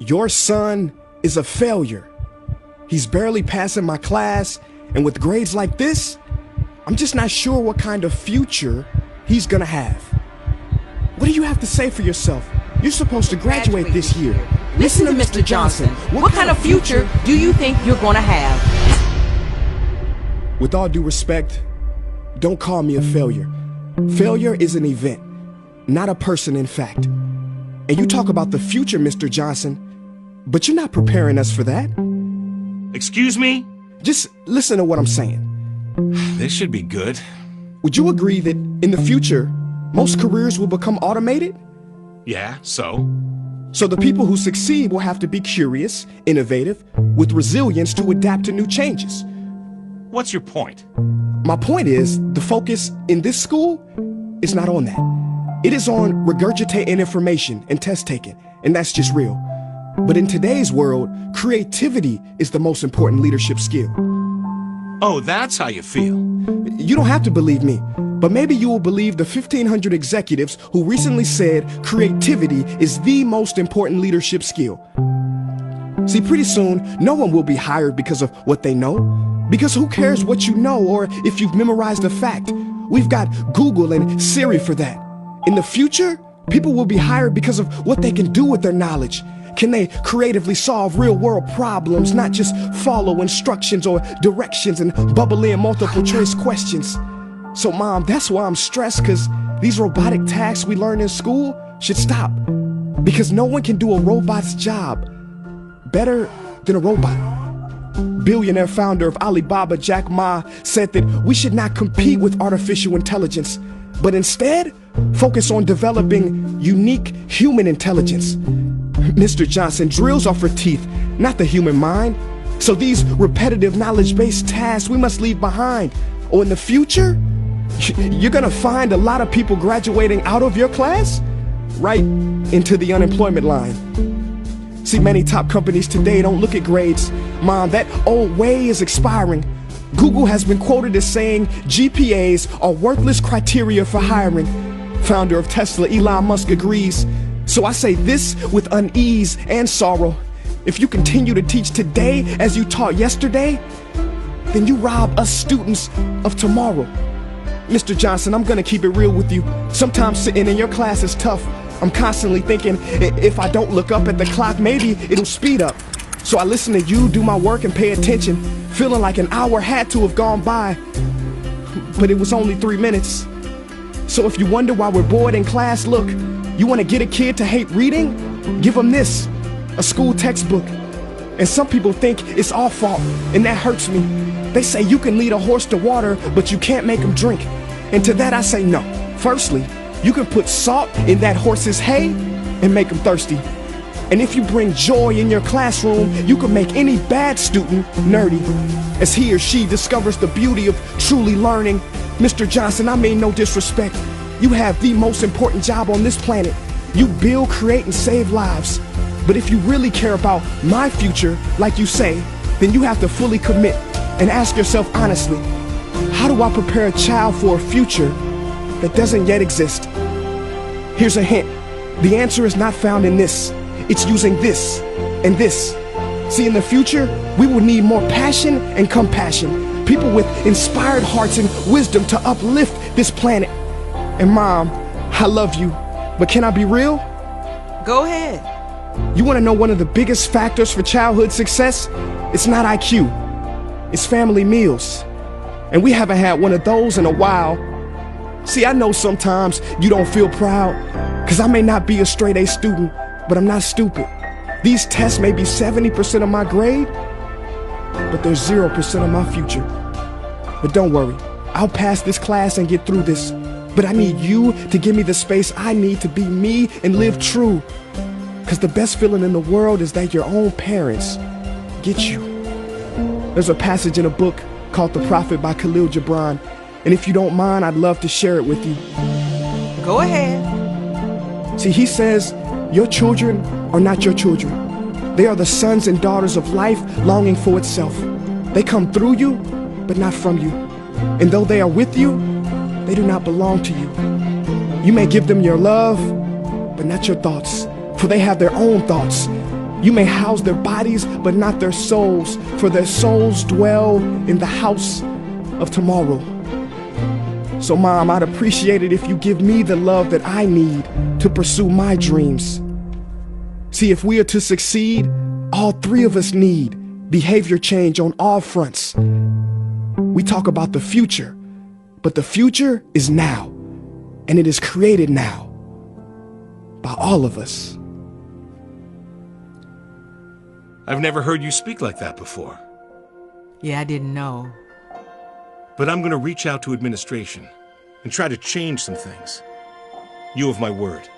Your son is a failure. He's barely passing my class, and with grades like this, I'm just not sure what kind of future he's gonna have. What do you have to say for yourself? You're supposed to graduate this year. Listen to Mr. Johnson. What kind of future do you think you're gonna have? With all due respect, don't call me a failure. Failure is an event, not a person, in fact. And you talk about the future, Mr. Johnson, but you're not preparing us for that. Excuse me? Just listen to what I'm saying. This should be good. Would you agree that in the future, most careers will become automated? Yeah, so? So the people who succeed will have to be curious, innovative, with resilience to adapt to new changes. What's your point? My point is, the focus in this school is not on that. It is on regurgitating information and test taking, and that's just real. But in today's world, creativity is the most important leadership skill. Oh, that's how you feel. You don't have to believe me, but maybe you will believe the 1,500 executives who recently said creativity is the most important leadership skill. See, pretty soon, no one will be hired because of what they know. Because who cares what you know or if you've memorized a fact? We've got Google and Siri for that. In the future, people will be hired because of what they can do with their knowledge. Can they creatively solve real-world problems, not just follow instructions or directions and bubble in multiple choice questions? So, Mom, that's why I'm stressed, because these robotic tasks we learn in school should stop. Because no one can do a robot's job better than a robot. Billionaire founder of Alibaba, Jack Ma, said that we should not compete with artificial intelligence, but instead focus on developing unique human intelligence. Mr. Johnson, drills are for teeth, not the human mind. So these repetitive knowledge-based tasks we must leave behind. Or in the future, you're gonna find a lot of people graduating out of your class right into the unemployment line. See, many top companies today don't look at grades. Mom, that old way is expiring. Google has been quoted as saying GPAs are worthless criteria for hiring. Founder of Tesla, Elon Musk, agrees. So I say this with unease and sorrow. If you continue to teach today as you taught yesterday, then you rob us students of tomorrow. Mr. Johnson, I'm gonna keep it real with you. Sometimes sitting in your class is tough. I'm constantly thinking, if I don't look up at the clock, maybe it'll speed up. So I listen to you do my work and pay attention, feeling like an hour had to have gone by. But it was only 3 minutes. So if you wonder why we're bored in class, look, you want to get a kid to hate reading? Give them this, a school textbook. And some people think it's our fault, and that hurts me. They say you can lead a horse to water, but you can't make him drink. And to that I say no. Firstly, you can put salt in that horse's hay and make him thirsty. And if you bring joy in your classroom, you can make any bad student nerdy, as he or she discovers the beauty of truly learning. Mr. Johnson, I mean no disrespect. You have the most important job on this planet. You build, create, and save lives. But if you really care about my future, like you say, then you have to fully commit and ask yourself honestly, how do I prepare a child for a future that doesn't yet exist? Here's a hint. The answer is not found in this. It's using this and this. See, in the future, we will need more passion and compassion. People with inspired hearts and wisdom to uplift this planet. And Mom, I love you, but can I be real? Go ahead. You want to know one of the biggest factors for childhood success? It's not IQ. It's family meals. And we haven't had one of those in a while. See, I know sometimes you don't feel proud, because I may not be a straight A student, but I'm not stupid. These tests may be 70% of my grade, but they're 0% of my future. But don't worry, I'll pass this class and get through this. But I need you to give me the space I need to be me and live true. Because the best feeling in the world is that your own parents get you. There's a passage in a book called The Prophet by Khalil Gibran. And if you don't mind, I'd love to share it with you. Go ahead. See, he says, your children are not your children. They are the sons and daughters of life longing for itself. They come through you, but not from you. And though they are with you, they do not belong to you. You may give them your love, but not your thoughts, for they have their own thoughts. You may house their bodies, but not their souls, for their souls dwell in the house of tomorrow. So, Mom, I'd appreciate it if you give me the love that I need to pursue my dreams. See, if we are to succeed, all three of us need behavior change on all fronts. We talk about the future, but the future is now, and it is created now by all of us. I've never heard you speak like that before. Yeah, I didn't know. But I'm gonna reach out to administration and try to change some things. You have my word.